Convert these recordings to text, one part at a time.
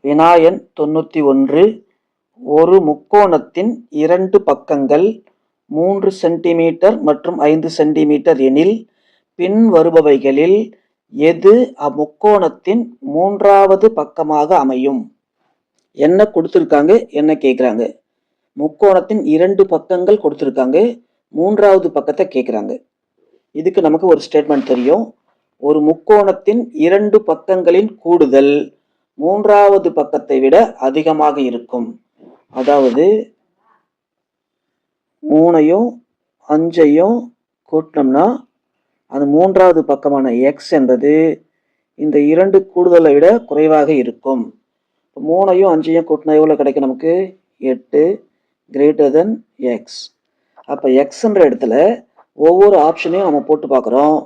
வினாயன் 91. ஒரு முக்கோணத்தின் இரண்டு பக்கங்கள் 3 சென்டிமீட்டர் மற்றும் 5 சென்டிமீட்டர் எனில் பின் வருபவைகளில் எது அம்முக்கோணத்தின் மூன்றாவது பக்கமாக அமையும்? என்ன கொடுத்துருக்காங்க, என்ன கேட்குறாங்க? முக்கோணத்தின் இரண்டு பக்கங்கள் கொடுத்துருக்காங்க, மூன்றாவது பக்கத்தை கேட்குறாங்க. இதுக்கு நமக்கு ஒரு ஸ்டேட்மெண்ட் தெரியும். ஒரு முக்கோணத்தின் இரண்டு பக்கங்களின் கூடுதல் மூன்றாவது பக்கத்தை விட அதிகமாக இருக்கும். அதாவது 3ஐயும் 5ஐயும் கூட்டினோம்னா அந்த மூன்றாவது பக்கமான எக்ஸ் என்பது இந்த இரண்டு கூடுதலை விட குறைவாக இருக்கும். 3ஐயும் 5ஐயும் கூட்டினா எவ்வளோ கிடைக்கும்? நமக்கு 8 greater எக்ஸ். அப்போ எக்ஸ்ன்ற இடத்துல ஒவ்வொரு ஆப்ஷனையும் நம்ம போட்டு பார்க்குறோம்.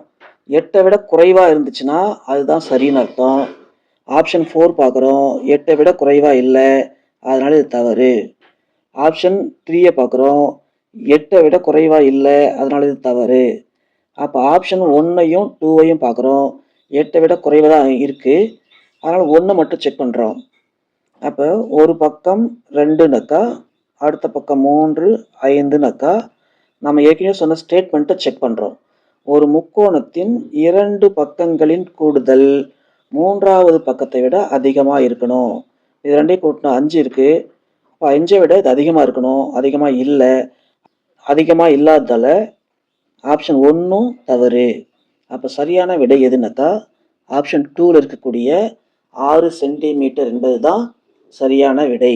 8ஐ விட குறைவாக இருந்துச்சுன்னா அதுதான் சரின்னு அர்த்தம். ஆப்ஷன் 4 பார்க்குறோம், 8ஐ விட குறைவாக இல்லை, அதனால இது தவறு. ஆப்ஷன் 3ஐ பார்க்குறோம், 8ஐ விட குறைவாக இல்லை, அதனால இது தவறு. அப்போ ஆப்ஷன் 1ஐயும் 2ஐயும் பார்க்குறோம், 8ஐ விட குறைவாக தான் இருக்குது, அதனால் 1 மட்டும் செக் பண்ணுறோம். அப்போ ஒரு பக்கம் 2னாக்கா, அடுத்த பக்கம் 3, 5னாக்கா நம்ம ஏற்கனவே சொன்ன ஸ்டேட்மெண்ட்டை செக் பண்ணுறோம். ஒரு முக்கோணத்தின் இரண்டு பக்கங்களின் கூடுதல் மூன்றாவது பக்கத்தை விட அதிகமாக இருக்கணும். இது ரெண்டையும் கூட்டினா 5 இருக்குது. அப்போ 5ஐ விட இது அதிகமாக இருக்கணும், அதிகமாக இல்லை. அதிகமாக இல்லாததால் ஆப்ஷன் 1ம் தவறு. அப்போ சரியான விடை எதுனாக்கா ஆப்ஷன் 2ல் இருக்கக்கூடிய 6 சென்டிமீட்டர் என்பது தான் சரியான விடை.